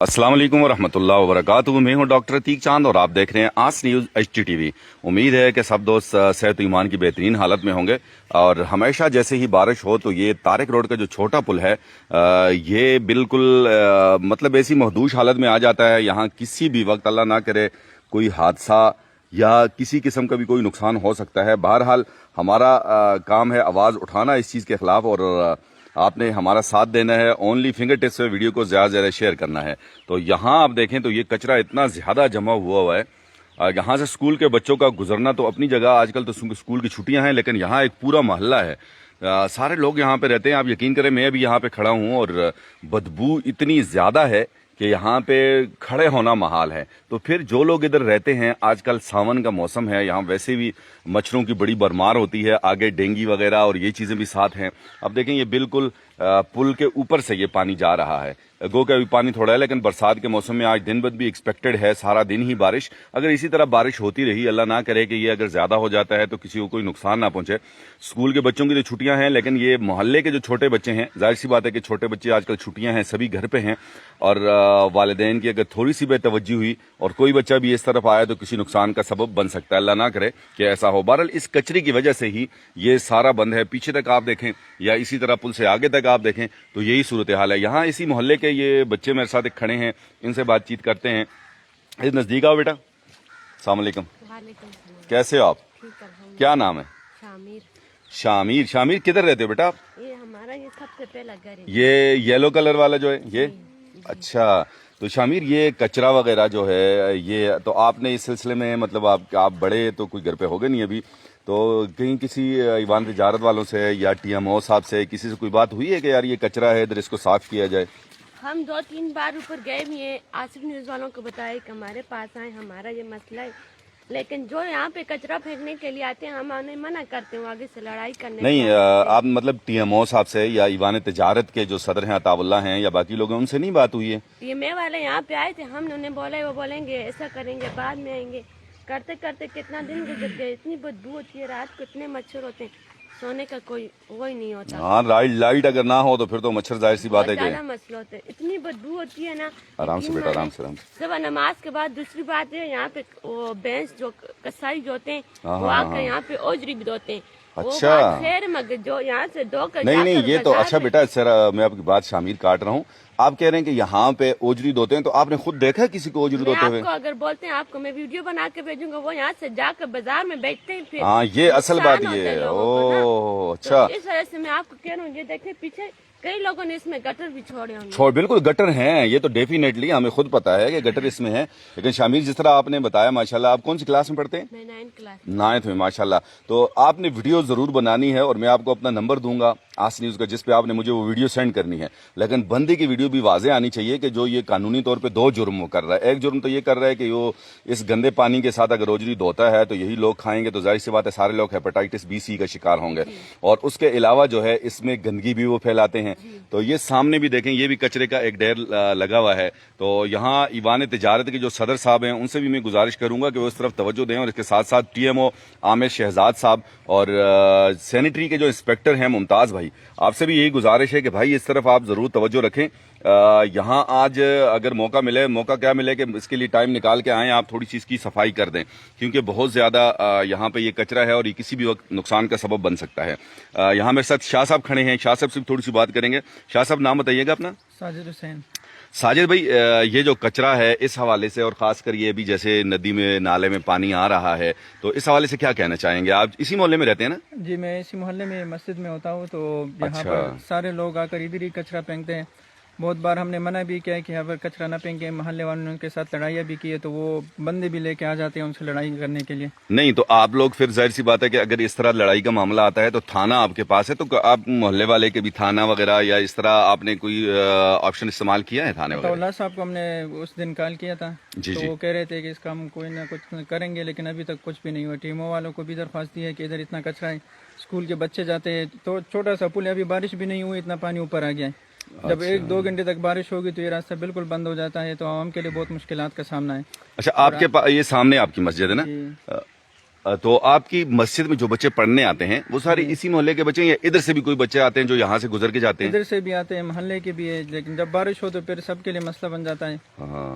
अस्सलाम वालेकुम वरहमतुल्लाहि वबरकातुहू। मैं हूं डॉक्टर अतीक चांद और आप देख रहे हैं आज न्यूज़ HTTV। उम्मीद है कि सब दोस्त सेहत ईमान की बेहतरीन हालत में होंगे। और हमेशा जैसे ही बारिश हो तो ये तारिक रोड का जो छोटा पुल है ये बिल्कुल मतलब ऐसी महदूश हालत में आ जाता है। यहाँ किसी भी वक्त अल्लाह ना करे कोई हादसा या किसी किस्म का भी कोई नुकसान हो सकता है। बहरहाल हमारा काम है आवाज़ उठाना इस चीज़ के खिलाफ और आपने हमारा साथ देना है। ओनली फिंगर टिप्स पे वीडियो को ज़्यादा से ज़्यादा शेयर करना है। तो यहाँ आप देखें तो ये कचरा इतना ज़्यादा जमा हुआ है। यहाँ से स्कूल के बच्चों का गुजरना तो अपनी जगह, आजकल तो स्कूल की छुट्टियाँ हैं, लेकिन यहाँ एक पूरा मोहल्ला है। सारे लोग यहाँ पे रहते हैं। आप यकीन करें मैं भी यहाँ पे खड़ा हूँ और बदबू इतनी ज़्यादा है कि यहाँ पे खड़े होना महाल है। तो फिर जो लोग इधर रहते हैं, आजकल सावन का मौसम है, यहाँ वैसे भी मच्छरों की बड़ी भरमार होती है, आगे डेंगू वगैरह और ये चीज़ें भी साथ हैं। अब देखें ये बिल्कुल पुल के ऊपर से ये पानी जा रहा है। गो का भी पानी थोड़ा है, लेकिन बरसात के मौसम में आज दिन भर भी एक्सपेक्टेड है, सारा दिन ही बारिश। अगर इसी तरह बारिश होती रही, अल्लाह ना करे कि ये अगर ज़्यादा हो जाता है तो किसी को कोई नुकसान ना पहुंचे। स्कूल के बच्चों की तो छुट्टियां हैं, लेकिन ये मोहल्ले के जो छोटे बच्चे हैं, जाहिर सी बात है कि छोटे बच्चे आजकल छुट्टियां हैं, सभी घर पे हैं और वालिदैन की अगर थोड़ी सी बेतवज्जी हुई और कोई बच्चा भी इस तरफ आया तो किसी नुकसान का सबब बन सकता है। अल्लाह ना करे कि ऐसा हो। बहरहाल इस कचरे की वजह से ही ये सारा बंद है। पीछे तक आप देखें या इसी तरह पुल से आगे तक आप देखें तो यही सूरत हाल है। यहाँ इसी मोहल्ले के ये बच्चे मेरे साथ एक खड़े हैं, इनसे बातचीत करते हैं। इस नजदीक आओ बेटा। अस्सलाम वालेकुम। कैसे हो आप? क्या नाम है? शामिर। शामिर। शामिर किधर रहते हो बेटा आप? ये हमारा ये सबसे पहला घर है। ये येलो कलर वाला जो है ये? अच्छा, तो शामिर ये कचरा वगैरह जो है ये तो आपने इस सिलसिले में मतलब आप बड़े तो कोई घर पे हो गए नहीं अभी, तो कहीं किसी ईवान तिजारत वालों से या TMO साहब से किसी से कोई बात हुई है कि यार ये कचरा है इधर इसको साफ किया जाए? हम 2-3 बार ऊपर गए भी हैं, आसिफ न्यूज़ वालों को बताया कि हमारे पास आए, हमारा ये मसला है, लेकिन जो यहाँ पे कचरा फेंकने के लिए आते हैं हम उन्हें मना करते हैं आगे से लड़ाई करने। नहीं आप मतलब TMO साहब से या ईवान तिजारत के जो सदर हैं अताउल्लाह हैं या बाकी लोग हैं उनसे नहीं बात हुई है? TMO वाले यहाँ पे आए थे, हमने उन्हें बोला, वो बोलेंगे ऐसा करेंगे बाद में आएंगे। करते करते कितना दिन गुजर गए, इतनी बदबू होती है, रात को इतने मच्छर होते हैं, सोने का कोई वो ही नहीं होता। हाँ, लाइट अगर ना हो तो फिर तो मच्छर जाहिर सी बात है कि मसला होता है, इतनी बदबू होती है ना। आराम से बेटा, आराम से। सुबह नमाज के बाद दूसरी बात है यहाँ पे वो भैंस जो कसाई जो होते हैं हाँ, वो हाँ, आकर यहाँ पे ओजरी भी धोते हैं। अच्छा, खैर मगर जो यहाँ से धोकर नहीं ये तो अच्छा बेटा सर, मैं आपकी बात शामिर काट रहा हूँ। आप कह रहे हैं कि यहाँ पे ओजरी धोते हैं, तो आपने खुद देखा है किसी को ओजरी धोते हुए? अगर बोलते हैं आपको मैं वीडियो बना के भेजूंगा, वो यहाँ से जाकर बाजार में बेचते हैं फिर। हाँ, ये असल बात ये है। ओह अच्छा, तो इस वजह से मैं आपको कह रहा हूँ, ये देखें पीछे कई लोगों ने इसमें गटर भी छोड़े होंगे। बिल्कुल गटर हैं, ये तो डेफिनेटली हमें खुद पता है कि गटर इसमें है। लेकिन शामिर जिस तरह आपने बताया माशाल्लाह, आप कौन सी क्लास में पढ़ते हैं? मैं 9th क्लास। 9th में माशाल्लाह। तो आपने वीडियो जरूर बनानी है और मैं आपको अपना नंबर दूंगा आज न्यूज़ का, जिस पे आपने मुझे वो वीडियो सेंड करनी है। लेकिन बंदे की वीडियो भी वाजे आनी चाहिए कि जो ये कानूनी तौर पे 2 जुर्म वो कर रहा है। एक जुर्म तो ये कर रहा है कि वो इस गंदे पानी के साथ अगर ओजरी धोता है तो यही लोग खाएंगे तो जाहिर सी बात है सारे लोग हेपेटाइटिस B-C का शिकार होंगे। और उसके अलावा जो है इसमें गंदगी भी वो फैलाते हैं। तो ये सामने भी देखें, ये भी कचरे का एक ढेर लगा हुआ है। तो यहाँ ईवान तिजारत के जो सदर साहब हैं उनसे भी मैं गुजारिश करूंगा कि वो इस तरफ तवज्जो दें और इसके साथ साथ TMO आमिर शहजाद साहब और सैनिटरी के जो इंस्पेक्टर हैं मुमताज भाई, आपसे भी यही गुजारिश है कि भाई इस तरफ आप जरूर तवज्जो रखें। यहाँ आज अगर मौका क्या मिले कि इसके लिए टाइम निकाल के आएँ, आप थोड़ी सी इसकी सफाई कर दें, क्योंकि बहुत ज़्यादा यहाँ पे ये कचरा है और ये किसी भी वक्त नुकसान का सबब बन सकता है। यहाँ मेरे साथ शाह साहब खड़े हैं, शाह साहब से भी थोड़ी सी बात करेंगे। शाह साहब नाम बताइएगा अपना? साजिद हुसैन। साजिद भाई, ये जो कचरा है इस हवाले से और खासकर ये भी जैसे नदी में नाले में पानी आ रहा है, तो इस हवाले से क्या कहना चाहेंगे? आप इसी मोहल्ले में रहते हैं ना? जी, मैं इसी मोहल्ले में मस्जिद में होता हूँ, तो यहाँ अच्छा। पर सारे लोग आकर इधर ही कचरा फेंकते हैं। बहुत बार हमने मना भी किया है कि अगर कचरा न फेंके, मोहल्ले वालों के साथ लड़ाइयाँ भी की है, तो वो बंदे भी लेके आ जाते हैं उनसे लड़ाई करने के लिए। नहीं तो आप लोग फिर जाहिर सी बात है कि अगर इस तरह लड़ाई का मामला आता है तो थाना आपके पास है, तो आप मोहल्ले वाले के भी थाना वगैरह या इस तरह आपने कोई ऑप्शन इस्तेमाल किया है थाने वगैरह? अल्लाह साहब को हमने उस दिन कॉल किया था, तो वो कह रहे थे कि इसका हम कोई ना कुछ करेंगे, लेकिन अभी तक कुछ भी नहीं हुआ। TMO वालों को भी दरख्वास्त दी है कि इधर इतना कचरा है, स्कूल के बच्चे जाते हैं, तो छोटा सा पुल है, अभी बारिश भी नहीं हुई, इतना पानी ऊपर आ गया है। जब 1-2 घंटे तक बारिश होगी तो ये रास्ता बिल्कुल बंद हो जाता है, तो आवाम के लिए बहुत मुश्किलात का सामना है। अच्छा, आपके पास ये सामने आपकी मस्जिद है ना? तो आपकी मस्जिद में जो बच्चे पढ़ने आते हैं वो सारे इसी मोहल्ले के बच्चे हैं या इधर से भी कोई बच्चे आते हैं जो यहाँ से गुजर के जाते हैं? इधर से भी आते हैं, मोहल्ले के भी है, लेकिन जब बारिश हो तो फिर सबके लिए मसला बन जाता है।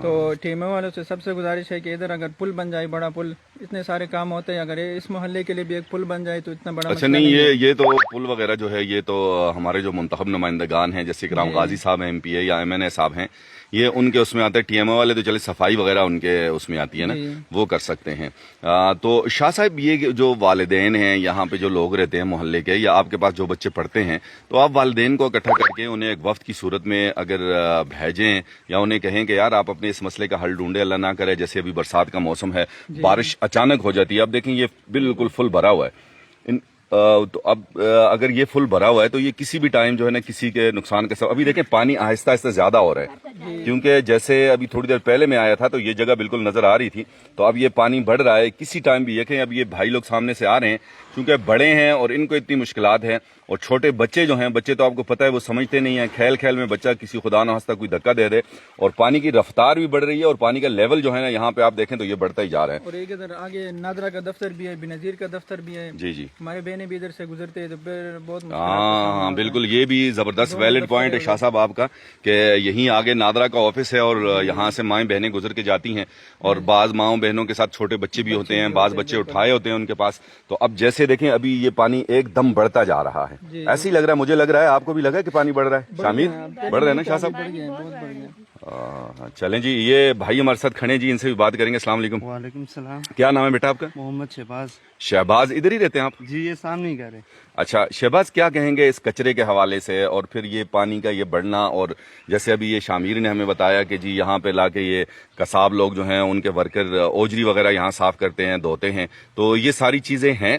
तो टीमों वालों से सबसे गुजारिश है कि इधर अगर पुल बन जाए, बड़ा पुल, इतने सारे काम होते हैं, अगर इस मोहल्ले के लिए भी एक पुल बन जाए तो इतना बड़ा अच्छा नहीं, ये तो पुल वगैरह जो है ये तो हमारे जो मुंतखब नुमाइंदगान हैं जैसे इकराम गाजी साहब हैं MP या MNA साहब हैं, ये उनके उसमें आते हैं। TMO वाले तो चले सफाई वगैरह उनके उसमें आती है ना, वो कर सकते हैं। तो शाह साहब, ये जो वालिदैन हैं यहाँ पे जो लोग रहते हैं मोहल्ले के, या आपके पास जो बच्चे पढ़ते हैं, तो आप वालिदैन को इकट्ठा करके उन्हें एक वफ्त की सूरत में अगर भेजें या उन्हें कहें कि यार आप अपने इस मसले का हल ढूंढे, अल्लाह ना करे जैसे अभी बरसात का मौसम है, बारिश अचानक हो जाती है। अब देखें ये बिल्कुल फुल भरा हुआ है, तो अब अगर ये फुल भरा हुआ है तो ये किसी भी टाइम जो है ना किसी के नुकसान का सबब। अभी देखें पानी आहिस्ता आहिस्ता ज्यादा हो रहा है, क्योंकि जैसे अभी थोड़ी देर पहले मैं आया था तो ये जगह बिल्कुल नजर आ रही थी, तो अब ये पानी बढ़ रहा है। किसी टाइम भी देखें, अब ये भाई लोग सामने से आ रहे हैं, क्योंकि बड़े हैं और इनको इतनी मुश्किलात है, और छोटे बच्चे जो हैं, बच्चे तो आपको पता है वो समझते नहीं है, खेल खेल में बच्चा किसी खुदा न खास्ता कोई धक्का दे दे, और पानी की रफ्तार भी बढ़ रही है और पानी का लेवल जो है ना यहाँ पे आप देखें तो ये बढ़ता ही जा रहा है। और एक इधर आगे नादरा का दफ्तर भी है, बेनजीर का दफ्तर भी है। जी जी, हमारे बहनें भी इधर से गुजरते हैं तो फिर बहुत हाँ बिल्कुल, ये भी जबरदस्त वैलिड पॉइंट है शाह साहब आपका, कि यहीं आगे नादरा का ऑफिस है और यहाँ से माएँ बहनें गुजर के जाती हैं, और बाज माओ बहनों के साथ छोटे बच्चे भी होते हैं, बाज बच्चे उठाए होते हैं उनके पास। तो अब जैसे देखें अभी ये पानी एकदम बढ़ता जा रहा है, ऐसे ही लग रहा है, मुझे लग रहा है, आपको भी लगा है कि पानी बढ़ रहा है? शामिर बढ़ रहा है ना शाह साहब? चलें जी, ये भाई हमारे साथ खड़े जी, इनसे भी बात करेंगे। अस्सलाम वालेकुम। वालेकुम सलाम। क्या नाम है बेटा आपका? मोहम्मद शहबाज। शहबाज, इधर ही रहते हैं आप? जी, ये सामने ही घर है। अच्छा शहबाज, क्या कहेंगे इस कचरे के हवाले से और फिर ये पानी का ये बढ़ना, और जैसे अभी ये शामिर ने हमें बताया कि जी यहाँ पे लाके ये कसाब लोग जो हैं उनके वर्कर ओजरी वगैरह यहाँ साफ करते हैं, धोते हैं, तो ये सारी चीजें हैं?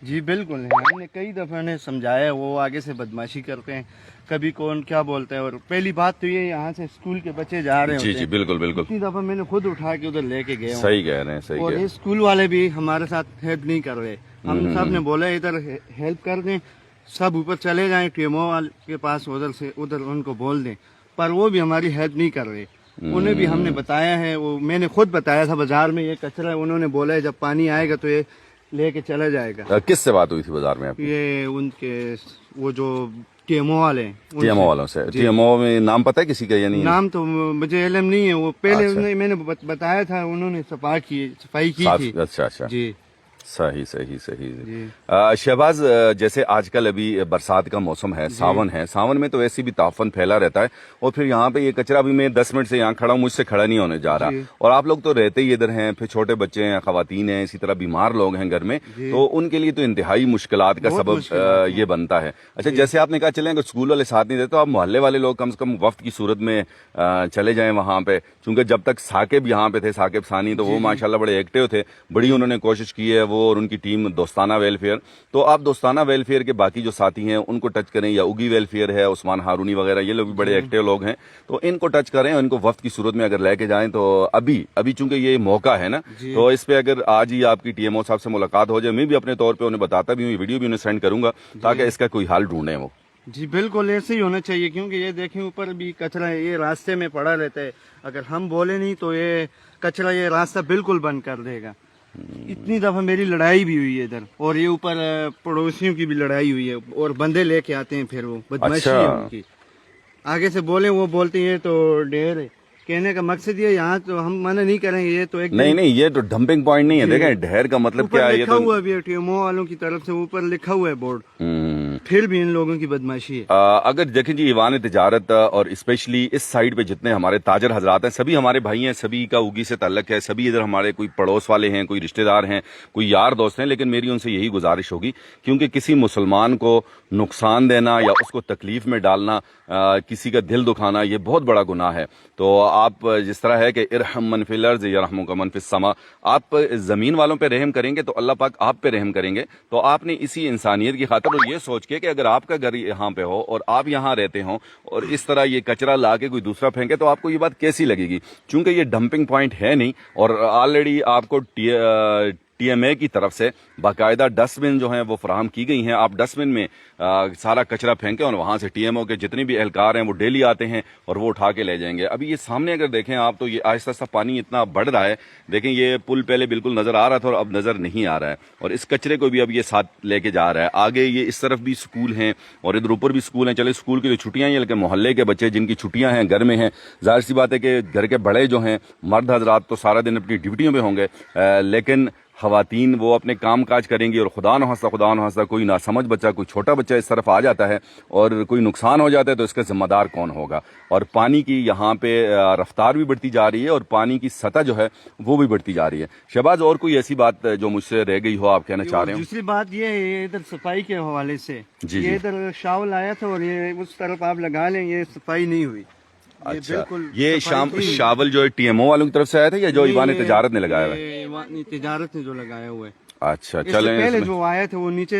जी बिल्कुल है, हमने कई दफा ने समझाया, वो आगे से बदमाशी करते हैं, कभी कौन क्या बोलते हैं। और पहली बात तो ये यहाँ से स्कूल के बच्चे जा रहे हैं। जी जी बिल्कुल बिल्कुल, इतनी दफा मैंने खुद उठा के उधर लेके गया। सही कह रहे हैं, सही और ये स्कूल वाले भी हमारे साथ हेल्प नहीं कर रहे। हम सब ने बोला इधर हेल्प कर दें, सब ऊपर चले जाएं टीमों वाले के पास, उधर से उधर उनको बोल दें, पर वो भी हमारी हेल्प नहीं कर रहे। उन्हें भी हमने बताया है, वो मैंने खुद बताया था बाजार में ये कचरा है, उन्होंने बोला है जब पानी आएगा तो ये लेके चला जाएगा। किससे बात हुई थी बाजार में आपकी? ये उनके वो जो टीएमओ वाले, टीएमओ वालों से। टीएमओ में नाम पता है किसी का या नहीं? नाम तो मुझे इल्म नहीं है, वो पहले मैंने बताया था, उन्होंने सफाई की थी। अच्छा अच्छा जी, सही सही सही। शहबाज, जैसे आजकल अभी बरसात का मौसम है, सावन है, सावन में तो ऐसी भी ताफन फैला रहता है, और फिर यहाँ पे ये कचरा भी मैं 10 मिनट से यहाँ खड़ा हूँ, मुझसे खड़ा नहीं होने जा रहा, और आप लोग तो रहते ही इधर हैं, फिर छोटे बच्चे हैं, खवातीन हैं, इसी तरह बीमार लोग हैं घर में, तो उनके लिए तो इंतहाई मुश्किलात का सबब ये बनता है। अच्छा, जैसे आपने कहा चले अगर स्कूल वाले साथ नहीं देते तो आप मोहल्ले वाले लोग कम से कम वफ्त की सूरत में चले जाएं वहां पे, क्योंकि जब तक साकिब यहाँ पे थे, साकिब सानी, तो वो माशाल्लाह बड़े एक्टिव थे, बड़ी उन्होंने कोशिश की है, वो और उनकी टीम दोस्ताना वेलफेयर। तो आप दोस्ताना वेलफेयर के बाकी जो साथी हैं उनको टच करें, या उगी वेलफेयर है, उस्मान हारूनी वगैरह, ये लोग भी बड़े एक्टिव लोग हैं, तो इनको टच करें, इनको वफ्त की सूरत में अगर लेके जाएं तो अभी चूंकि ये मौका है ना, तो इस पे अगर आज ही आपकी टीएमओ साहब से मुलाकात हो जाए, मैं भी अपने तौर पे उन्हें बताता भी हूँ, वीडियो भी उन्हें सेंड करूंगा ताकि इसका कोई हाल ढूंढे वो। जी बिल्कुल ऐसे ही होना चाहिए, क्योंकि ये देखें ऊपर भी कचरा है, ये रास्ते में पड़ा रहता है, अगर हम बोले नहीं तो ये कचरा ये रास्ता बिल्कुल बंद कर देगा। इतनी दफा मेरी लड़ाई भी हुई है इधर, और ये ऊपर पड़ोसियों की भी लड़ाई हुई है, और बंदे लेके आते हैं, फिर वो बदमाशी है उनकी, आगे से बोले वो बोलते हैं तो ढेर है। कहने का मकसद ये, यहाँ तो हम मना नहीं करेंगे, ये तो एक नहीं ये तो डंपिंग पॉइंट नहीं है। देखें ढेर का मतलब क्या है, ये लिखा हुआ भी है टीएमओ वालों की तरफ से, ऊपर लिखा हुआ है बोर्ड, फिर भी इन लोगों की बदमाशी है। अगर देखें जी, ईवान तिजारत और स्पेशली इस साइड पे जितने हमारे ताजर हजरात हैं, सभी हमारे भाई हैं, सभी का उगी से ताल्लुक है, सभी इधर हमारे कोई पड़ोस वाले हैं, कोई रिश्तेदार हैं, कोई यार दोस्त हैं, लेकिन मेरी उनसे यही गुजारिश होगी, क्योंकि किसी मुसलमान को नुकसान देना या उसको तकलीफ में डालना, किसी का दिल दुखाना, ये बहुत बड़ा गुनाह है। तो आप जिस तरह है कि इरहम मन फिल अर्ज़ यरहमुका मन फिस समा, आप जमीन वालों पे रहम करेंगे तो अल्लाह पाक आप पे रहम करेंगे। तो आपने इसी इंसानियत की खातिर, और ये सोच के कि अगर आपका घर यहाँ पे हो और आप यहाँ रहते हो और इस तरह ये कचरा ला के कोई दूसरा फेंके, तो आपको ये बात कैसी लगेगी? चूंकि ये डंपिंग पॉइंट है नहीं, और ऑलरेडी आपको TMA की तरफ से बाकायदा डस्टबिन जो हैं वो फराहम की गई हैं। आप डस्टबिन में सारा कचरा फेंकें और वहाँ से TMO के जितने भी एहलकार हैं वो डेली आते हैं और वो उठा के ले जाएंगे। अभी ये सामने अगर देखें आप तो ये आहिस्ता आहिस्ता पानी इतना बढ़ रहा है। देखें ये पुल पहले बिल्कुल नज़र आ रहा था और अब नज़र नहीं आ रहा है, और इस कचरे को भी अब ये साथ लेके जा रहा है। आगे ये इस तरफ भी स्कूल हैं और इधर ऊपर भी स्कूल हैं। चले स्कूल की जो छुट्टियाँ हैं, लेकिन मोहल्ले के बच्चे जिनकी छुट्टियाँ हैं घर में हैं, जाहिर सी बात है कि घर के बड़े जो हैं मर्द हजरात तो सारा दिन अपनी ड्यूटियों में होंगे, लेकिन खवातीन वो अपने काम काज करेंगी और खुदा न खास्ता कोई नासमझ बच्चा, कोई छोटा बच्चा इस तरफ आ जाता है और कोई नुकसान हो जाता है तो इसका जिम्मेदार कौन होगा। और पानी की यहाँ पे रफ्तार भी बढ़ती जा रही है और पानी की सतह जो है वो भी बढ़ती जा रही है। शहबाज, और कोई ऐसी बात जो मुझसे रह गई हो आप कहना चाह रहे हो? दूसरी बात ये है इधर सफाई के हवाले से, जी, ये इधर शावल आया था और ये उस तरफ आप लगा लें, ये सफाई नहीं हुई। अच्छा, ये शावल जो है TMO वालों की तरफ से आया था या जो ईवान तिजारत ने लगाया हुआ है? ये तिजारत ने जो लगाया हुआ है। अच्छा, चलें। पहले जो आए थे वो नीचे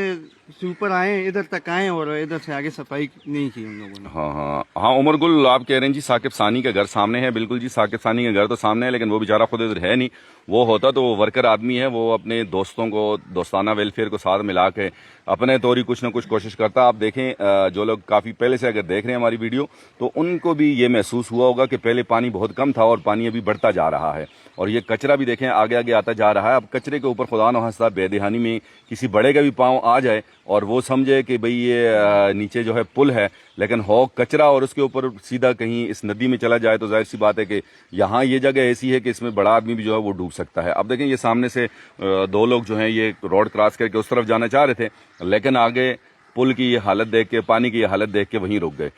से ऊपर आए, इधर तक आए और इधर से आगे सफाई नहीं की उन लोगों ने। हाँ, उमर गुल आप कह रहे हैं जी साकिब सानी का घर सामने है। बिल्कुल जी, साकिब सानी का घर तो सामने है, लेकिन वो बेचारा खुद इधर है नहीं। वो होता तो वो वर्कर आदमी है, वो अपने दोस्तों को दोस्ताना वेलफेयर को साथ मिला के अपने तौर ही कुछ ना कुछ कोशिश करता। आप देखें जो लोग काफ़ी पहले से अगर देख रहे हैं हमारी वीडियो तो उनको भी ये महसूस हुआ होगा कि पहले पानी बहुत कम था और पानी अभी बढ़ता जा रहा है, और ये कचरा भी देखें आगे आगे आता जा रहा है। अब कचरे के ऊपर खुदा न खास्ता बेदहानी में किसी बड़े का भी पाँव आ जाए और वो समझे कि भाई ये नीचे जो है पुल है, लेकिन हो कचरा और उसके ऊपर सीधा कहीं इस नदी में चला जाए तो जाहिर सी बात है कि यहाँ ये जगह ऐसी है कि इसमें बड़ा आदमी भी जो है वो डूब सकता है। अब देखें ये सामने से दो लोग जो हैं ये रोड क्रॉस करके उस तरफ जाना चाह रहे थे, लेकिन आगे पुल की ये हालत देख के, पानी की ये हालत देख के वहीं रुक गए।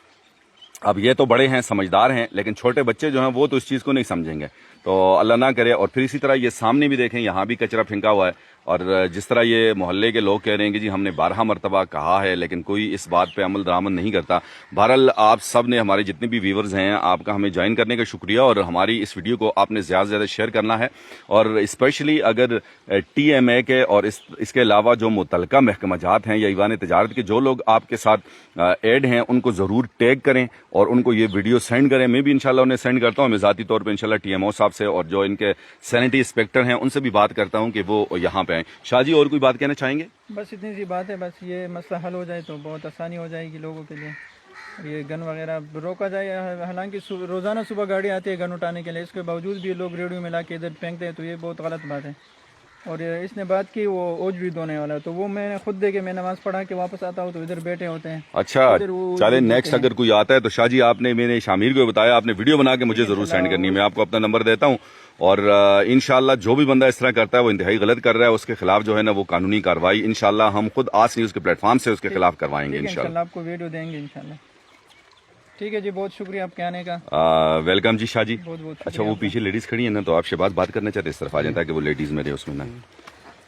अब ये तो बड़े हैं, समझदार हैं, लेकिन छोटे बच्चे जो हैं वो तो इस चीज़ को नहीं समझेंगे, तो अल्लाह ना करे। और फिर इसी तरह ये सामने भी देखें, यहाँ भी कचरा फेंका हुआ है, और जिस तरह ये मोहल्ले के लोग कह रहे हैं कि जी हमने 12 मरतबा कहा है लेकिन कोई इस बात पे अमल दरामद नहीं करता। बहरहाल आप सब ने, हमारे जितने भी व्यूवर्स हैं, आपका हमें ज्वाइन करने का शुक्रिया, और हमारी इस वीडियो को आपने ज़्यादा से ज़्यादा शेयर करना है। और स्पेशली अगर TMA के और इसके अलावा जो मुतलका महकमा जात हैं या ईवान तिजारत के जो लोग आपके साथ ऐड हैं उनको ज़रूर टैग करें और उनको ये वीडियो सेंड करें। मैं भी इंशाल्लाह उन्हें सेंड करता हूँ। मैं ज़ाती तौर पर इंशाल्लाह TMO साहब से और जो इनके सैनिटरी इंस्पेक्टर हैं उनसे भी बात करता हूँ कि वो यहाँ पे आएँ। शाह जी, और कोई बात कहना चाहेंगे? बस इतनी सी बात है, बस ये मसला हल हो जाए तो बहुत आसानी हो जाएगी लोगों के लिए। ये गन वगैरह रोका जाए, हालांकि रोज़ाना सुबह गाड़ी आती है गन उठाने के लिए, इसके बावजूद भी लोग रेडियो मिला के इधर फेंकते हैं, तो ये बहुत गलत बात है। और इसने बात की वो ओज भी धोने वाला, तो वो मैंने खुद देखे, मैं नमाज पढ़ा के वापस आता हूँ तो इधर बैठे होते हैं। अच्छा, चले नेक्स्ट अगर कोई आता है तो शाह जी आपने, मैंने शामिर को बताया, आपने वीडियो बना के मुझे जरूर सेंड करनी है। मैं आपको अपना नंबर देता हूँ, और इंशाल्लाह जो भी बंदा इस तरह करता है वो इंतहाई गलत कर रहा है, उसके खिलाफ जो है ना वो कानूनी कार्रवाई इंशाल्लाह हम खुद आज न्यूज़ के प्लेटफॉर्म से उसके खिलाफ करवाएंगे इंशाल्लाह। आपको वीडियो देंगे इंशाल्लाह। ठीक है जी, बहुत शुक्रिया आपके आने का। वेलकम जी शाह जी। बहुत अच्छा, वो पीछे लेडीज खड़ी है ना, तो आपसे बात करना चाहते इस तरफ आ जाए ताकि वो लेडीज मेरे उसमें ना।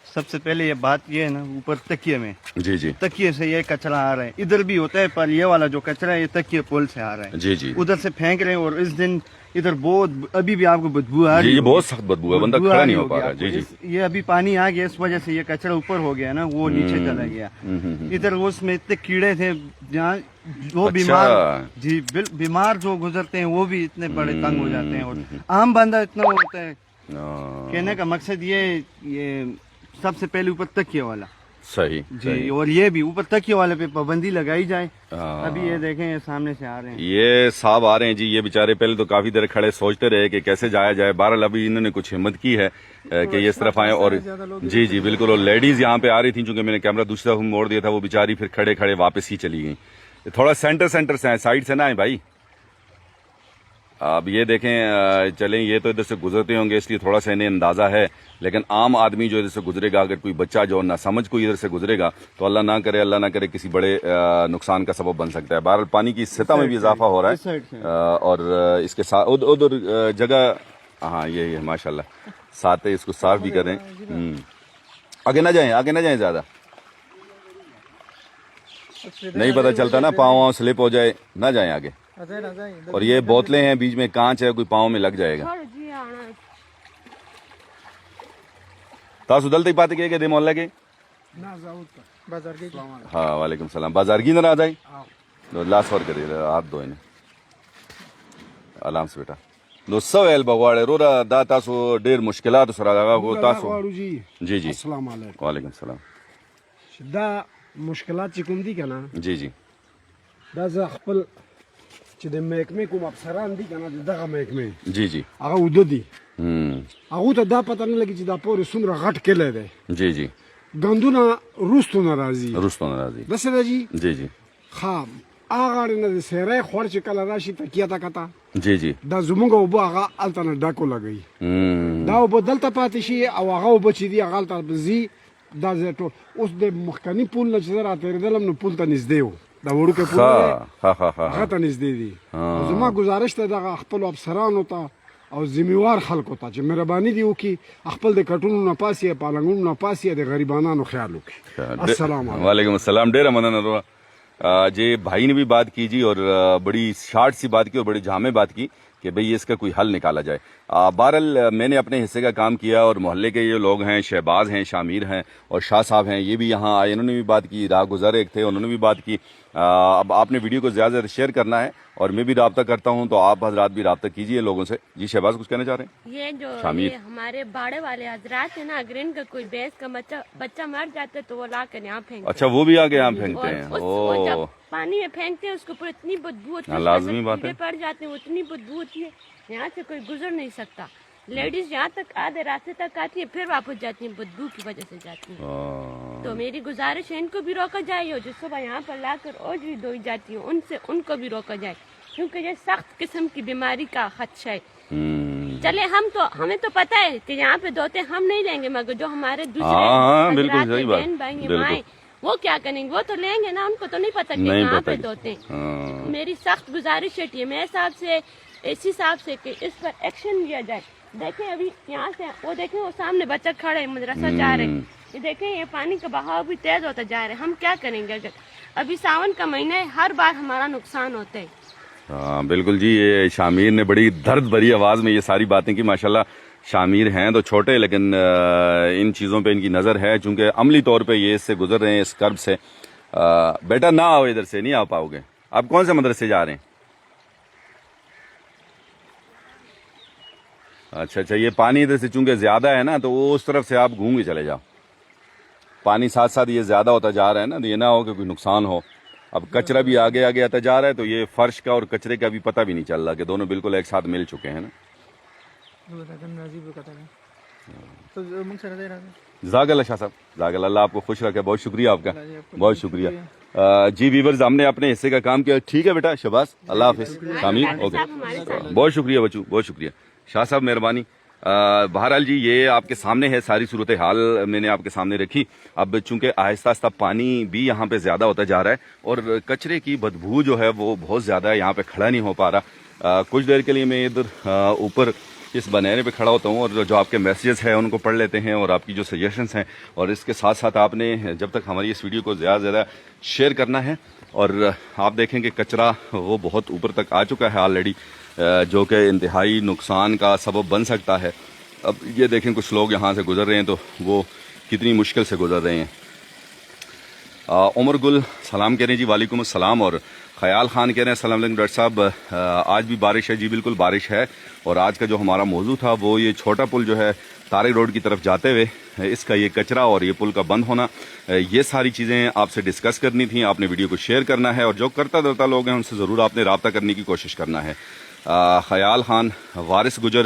सबसे पहले ये बात ये है ना, ऊपर तकिए में, जी जी, तकिए से ये कचरा आ रहा है, इधर भी होता है पर ये वाला जो कचरा है ये तकिए पुल से आ रहा है। जी जी, उधर से फेंक रहे हैं और इस दिन इधर बहुत, अभी भी आपको बदबू आ रही है। ये बहुत सख्त बदबू है, बंदा खड़ा नहीं हो पा रहा। जी जी, ये अभी पानी आ गया, इस वजह से ये कचरा ऊपर हो गया ना, वो नीचे चला गया। इधर उसमें इतने कीड़े थे जहाँ जो बीमार, जी बीमार जो गुजरते हैं वो भी इतने बड़े तंग हो जाते हैं, और आम बंदा इतना होता है। कहने का मकसद ये सबसे पहले ऊपर तकिए वाला सही जी, और ये भी ऊपर तकिए वाले पे पाबंदी लगाई जाए। अभी ये देखें, ये सामने से आ रहे हैं, ये साहब आ रहे हैं जी। ये बेचारे पहले तो काफी देर खड़े सोचते रहे कि कैसे जाया जाए। बहरहाल अभी इन्होंने कुछ हिम्मत की है कि ये इस तरफ आए, और जी जी बिल्कुल। और लेडीज यहाँ पे आ रही थी, चूंकि मैंने कैमरा दूसरी तरफ मोड़ दिया था, वो बेचारी फिर खड़े खड़े वापस ही चली गई। थोड़ा सेंटर से आए, साइड से ना आए भाई। अब ये देखें, चलें, ये तो इधर से गुजरते होंगे इसलिए थोड़ा सा इन्हें अंदाजा है, लेकिन आम आदमी जो इधर से गुजरेगा, अगर कोई बच्चा जो ना समझ कोई इधर से गुजरेगा तो अल्लाह ना करे किसी बड़े नुकसान का सबब बन सकता है। बहरहाल पानी की सतह में भी इजाफा हो रहा है, और इसके साथ उधर जगह, हाँ ये है माशाल्लाह, साथ ही इसको साफ भी करें। आगे ना जाएं ज्यादा, नहीं पता चलता ना, पाँव स्लिप हो जाए, ना जाएं आगे। और ये बोतलें हैं, बीच में कांच है, कोई पाँव में लग जाएगा। तासु दलते बात के दे मोहल्ला के, हाँ वालेकुम सलाम। बाजारगी ना आ जाए, लास्ट और करिए, हाथ दो इन्हें आराम से बेटा। نو سویل بغواړي رورا دا تاسو ډیر مشکلات سره دغه تاسو جی جی جی السلام علیکم وعلیکم السلام دا مشکلات چې کوم دي کنه جی جی دا زه خپل چې د محکمې کوم افسران دي کنه دغه محکمې جی جی هغه وده دي هم هغه ته دا پته نه لګي چې دا پورې څومره غټ کلی دی جی جی ګندونه روستو نه راځي روستو ناراضي داسې ده جي جی جی خام هغه اړې نه د سیری خور چې کله راشي تکیه ته کته جی جی دا زمونږ اوبه هغه هلته نه ډکو لګوي هم دا اوبه دلته پاتې شي او هغه اوبه چې دي هغه هلته ځي دا ځای ټول اوس د مخکني پول نه چې زه راتېرېدلم نو پول ته نږدې و دا وړوکی پول دی ها ها ها هغه ته نږدې دي او زما گزارش ته دغه خپلو افسرانو ته او ذمہوار خلکو ته چې مهرباني دي وکړي خپل د کټونو نه پاسي پالنګونو نه پاسي د غریبانانو خیال وکړي السلام علیکم وعلیکم السلام ډیره مننه رورا جی بھائی نے بھی بات کی جی اور بڑی شارٹ سی بات کی اور بڑی جامع بات کی کہ بھئی اس کا کوئی حل نکالا جائے بہرحال میں نے اپنے حصے کا کام کیا اور محلے کے یہ لوگ ہیں شہباز ہیں شامیر ہیں اور شاہ صاحب ہیں یہ بھی یہاں آئے انہوں نے بھی بات کی راہ گزر ایک تھے انہوں نے بھی بات کی اب آپ نے ویڈیو کو زیادہ زیادہ شیئر کرنا ہے اور میں بھی رابطہ کرتا ہوں تو آپ حضرات بھی رابطہ کیجیے لوگوں سے جی شہباز کچھ کہنا چاہ رہے ہیں یہ جو شامیر یہ ہمارے باڑے والے حضرات ہیں نا اگر ان کا کوئی بھینس کا بچہ مر جاتا ہے تو وہ لا کر یہاں پھینکتے اچھا وہ بھی آگے یہاں پھینکتے ہیں وہ جب پانی میں پھینکتے ہیں اس کے اوپر اتنی بدبو ہوتی ہے لازمی بات ہے پڑ جاتے ہیں اتنی بدبو ہوتی ہے یہاں سے کوئی گزر نہیں سکتا لیڈیز یہاں تک آدھے راستے تک آتی ہے پھر واپس جاتی ہیں بدبو کی وجہ سے جاتی ہیں تو میری گزارش ہے ان کو بھی روکا جائے اور جو صبح یہاں پر لا کر اوج بھی دھوئی جاتی ہیں ان کو بھی روکا جائے کیونکہ یہ سخت قسم کی بیماری کا خدشہ ہے چلے ہمیں تو پتہ ہے کہ یہاں پہ دھوتے ہم نہیں لیں گے مگر جو ہمارے دوسرے حضرات ہیں بہن بھائی ہیں مائیں وہ کیا کریں گے وہ تو لیں گے نا ان کو تو نہیں پتہ کہ یہاں پہ دھوتے ہیں میری سخت گزارش ہے میں صاحب سے اسی صاحب سے کہ اس پر ایکشن لیا جائے دیکھیں ابھی یہاں سے وہ دیکھیں وہ سامنے بچہ کھڑے مدرسہ جا رہے ہیں یہ دیکھیں یہ پانی کا بہاؤ بھی تیز ہوتا جا رہا ہے ہم کیا کریں گے اگر ابھی ساون کا مہینہ ہے ہر بار ہمارا نقصان ہوتا ہے ہاں بالکل جی یہ شامیر نے بڑی درد بھری آواز میں یہ ساری باتیں کی ماشاءاللہ شامیر ہیں تو چھوٹے لیکن ان چیزوں پہ ان کی نظر ہے چونکہ عملی طور پہ یہ اس سے گزر رہے ہیں اس کرب سے بیٹا نہ آؤ ادھر سے نہیں آ پاؤ گے آپ کون سے مدرسے جا رہے ہیں اچھا یہ پانی ادھر سے چونکہ زیادہ ہے نا تو وہ اس طرف سے آپ گھوم کے چلے جاؤ پانی ساتھ ساتھ یہ زیادہ ہوتا جا رہا ہے نا تو یہ نہ ہو کہ کوئی نقصان ہو اب کچرا بھی آگے آگے آتا جا رہا ہے تو یہ فرش کا اور کچرے کا بھی پتہ بھی نہیں چل رہا کہ دونوں بالکل ایک ساتھ مل چکے ہیں نا جزاک اللہ شاہ صاحب جزاک اللہ آپ کو خوش رکھے بہت شکریہ آپ کا بہت شکریہ جی ویورز ہم نے اپنے حصے کا کام کیا ٹھیک ہے بیٹا شہباز اللہ حافظ شامیر اوکے بہت شکریہ بچو بہت شکریہ شاہ صاحب مہربانی بہرحال جی یہ آپ کے سامنے ہے ساری صورتحال میں نے آپ کے سامنے رکھی اب چونکہ آہستہ آہستہ پانی بھی یہاں پہ زیادہ ہوتا جا رہا ہے اور کچرے کی بدبو جو ہے وہ بہت زیادہ ہے یہاں پہ کھڑا نہیں ہو پا رہا کچھ دیر کے لیے میں ادھر اوپر اس بنیرے پہ کھڑا ہوتا ہوں اور جو آپ کے میسیجز ہیں ان کو پڑھ لیتے ہیں اور آپ کی جو سجیشنز ہیں اور اس کے ساتھ ساتھ آپ نے جب تک ہماری اس ویڈیو کو زیادہ سے زیادہ شیئر کرنا ہے اور آپ دیکھیں کہ کچرا وہ بہت اوپر تک آ چکا ہے آلریڈی جو کہ انتہائی نقصان کا سبب بن سکتا ہے اب یہ دیکھیں کچھ لوگ یہاں سے گزر رہے ہیں تو وہ کتنی مشکل سے گزر رہے ہیں عمر گل سلام کہہ رہے ہیں جی وعلیکم السلام اور خیال خان کہہ رہے ہیں السلام علیکم ڈاکٹر صاحب آج بھی بارش ہے جی بالکل بارش ہے اور آج کا جو ہمارا موضوع تھا وہ یہ چھوٹا پل جو ہے طارق روڈ کی طرف جاتے ہوئے اس کا یہ کچرا اور یہ پل کا بند ہونا یہ ساری چیزیں آپ سے ڈسکس کرنی تھیں آپ نے ویڈیو کو شیئر کرنا ہے اور جو کرتا دھرتا لوگ ہیں ان سے ضرور آپ نے رابطہ کرنے کی کوشش کرنا ہے خیال خان وارث گجر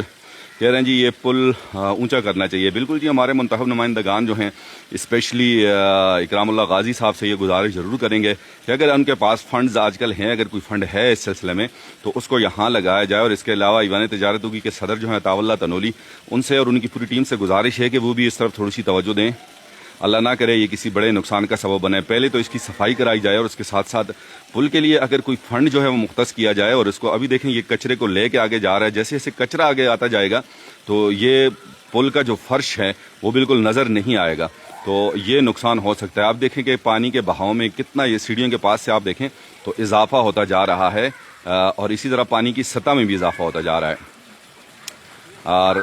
کہہ رہے ہیں جی یہ پل اونچا کرنا چاہیے بالکل جی ہمارے منتخب نمائندگان جو ہیں اسپیشلی اکرام اللہ غازی صاحب سے یہ گزارش ضرور کریں گے کہ اگر ان کے پاس فنڈز آج کل ہیں اگر کوئی فنڈ ہے اس سلسلے میں تو اس کو یہاں لگایا جائے اور اس کے علاوہ ایوان تجارتوں کی صدر جو ہیں عطا اللہ تنولی ان سے اور ان کی پوری ٹیم سے گزارش ہے کہ وہ بھی اس طرف تھوڑی سی توجہ دیں اللہ نہ کرے یہ کسی بڑے نقصان کا سبب بنے پہلے تو اس کی صفائی کرائی جائے اور اس کے ساتھ ساتھ پل کے لیے اگر کوئی فنڈ جو ہے وہ مختص کیا جائے اور اس کو ابھی دیکھیں یہ کچرے کو لے کے آگے جا رہا ہے جیسے جیسے کچرا آگے آتا جائے گا تو یہ پل کا جو فرش ہے وہ بالکل نظر نہیں آئے گا تو یہ نقصان ہو سکتا ہے آپ دیکھیں کہ پانی کے بہاؤ میں کتنا یہ سیڑھیوں کے پاس سے آپ دیکھیں تو اضافہ ہوتا جا رہا ہے اور اسی طرح پانی کی سطح میں بھی اضافہ ہوتا جا رہا ہے اور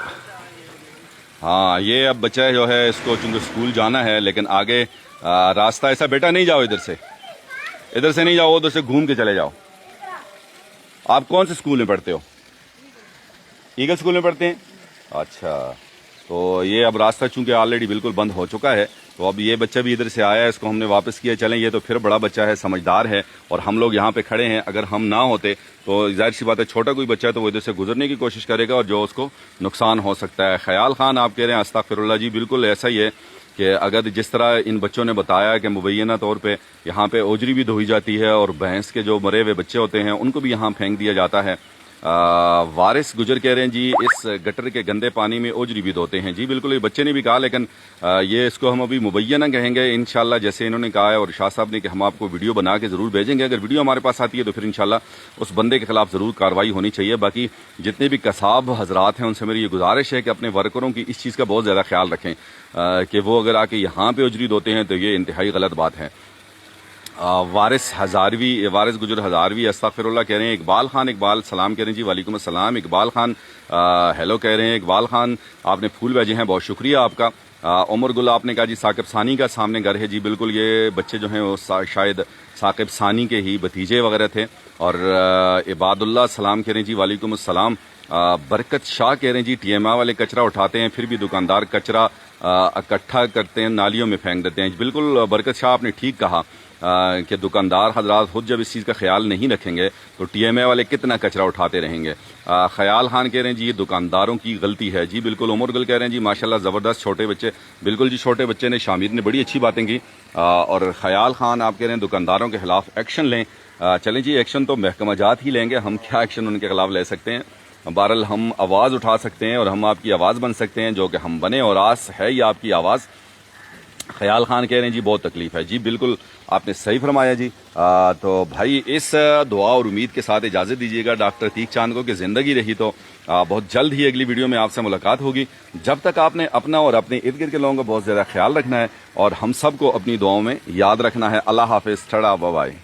ہاں یہ اب بچہ جو ہے اس کو چونکہ اسکول جانا ہے لیکن آگے راستہ ایسا بیٹا نہیں جاؤ ادھر سے نہیں جاؤ ادھر سے گھوم کے چلے جاؤ آپ کون سے اسکول میں پڑھتے ہو ईगल स्कूल में पढ़ते हैं? अच्छा, तो ये अब रास्ता चूंकि ऑलरेडी बिल्कुल बंद हो चुका है, तो अब ये बच्चा भी इधर से आया है, इसको हमने वापस किया। चलें, ये तो फिर बड़ा बच्चा है, समझदार है, और हम लोग यहाँ पे खड़े हैं। अगर हम ना होते तो जाहिर सी बात है छोटा कोई बच्चा है तो वो इधर से गुजरने की कोशिश करेगा और जो उसको नुकसान हो सकता है। ख्याल खान आप कह रहे हैं, अस्तगफिरुल्लाह जी, बिल्कुल ऐसा ही है कि अगर जिस तरह इन बच्चों ने बताया कि मुबैना तौर पे यहाँ पे ओजरी भी धोई जाती है और भैंस के जो मरे हुए बच्चे होते हैं उनको भी यहाँ फेंक दिया जाता है। वारिस गुजर कह रहे हैं जी, इस गटर के गंदे पानी में ओजरी भी धोते हैं। जी बिल्कुल, ये बच्चे ने भी कहा, लेकिन ये इसको हम अभी मुबैना कहेंगे इंशाल्लाह, जैसे इन्होंने कहा है और शाह साहब ने कि हम आपको वीडियो बना के ज़रूर भेजेंगे। अगर वीडियो हमारे पास आती है तो फिर इंशाल्लाह उस बंदे के खिलाफ ज़रूर कार्रवाई होनी चाहिए। बाकी जितने भी कसाब हजरात हैं उनसे मेरी ये गुजारिश है कि अपने वर्करों की इस चीज़ का बहुत ज़्यादा ख्याल रखें कि वो अगर आके यहाँ पे ओजरी धोते हैं तो ये इंतहाई गलत बात है। वारिस गुजर हजारवी अस्तगफिरुल्लाह कह रहे हैं। इकबाल सलाम कह रहे हैं जी, वालेकुम अस्सलाम। इकबाल खान हेलो कह रहे हैं। इकबाल खान आपने फूल भेजे हैं, बहुत शुक्रिया आपका। उमर गुल आपने कहा जी साकिब सानी का सामने घर है। जी बिल्कुल, ये बच्चे जो हैं वो शायद साकिब सानी के ही भतीजे वगैरह थे। और इबादुल्लाह सलाम कह रहे हैं जी, वालेकुम अस्सलाम। बरकत शाह कह रहे हैं जी, TMI वाले कचरा उठाते हैं फिर भी दुकानदार कचरा इकट्ठा करते हैं, नालियों में फेंक देते हैं। बिल्कुल बरकत शाह आपने ठीक कहा कि दुकानदार हजरात खुद जब इस चीज़ का ख्याल नहीं रखेंगे तो TMI वाले कितना कचरा उठाते रहेंगे। ख्याल खान कह रहे हैं जी, ये दुकानदारों की गलती है। जी बिल्कुल, उमर गुल कह रहे हैं जी, माशाल्लाह ज़बरदस्त छोटे बच्चे। बिल्कुल जी, छोटे बच्चे ने, शामिर ने बड़ी अच्छी बातें की। और ख्याल खान आप कह रहे हैं दुकानदारों के खिलाफ एक्शन लें। चलें जी, एक्शन तो महकमा जात ही लेंगे, हम क्या एक्शन उनके खिलाफ ले सकते हैं। बहरहाल हम आवाज़ उठा सकते हैं और हम आपकी आवाज़ बन सकते हैं, जो कि हम बने, और आस है ये आपकी आवाज़। ख्याल खान कह रहे हैं जी बहुत तकलीफ है। जी बिल्कुल, आपने सही फरमाया जी। तो भाई इस दुआ और उम्मीद के साथ इजाज़त दीजिएगा डॉक्टर अतीक चांद को कि ज़िंदगी रही तो बहुत जल्द ही अगली वीडियो में आपसे मुलाकात होगी। जब तक आपने अपना और अपने इर्द गिर्द के लोगों का बहुत ज़्यादा ख्याल रखना है और हम सबको अपनी दुआओं में याद रखना है। अल्लाह हाफिज़, ठड़ा बाय।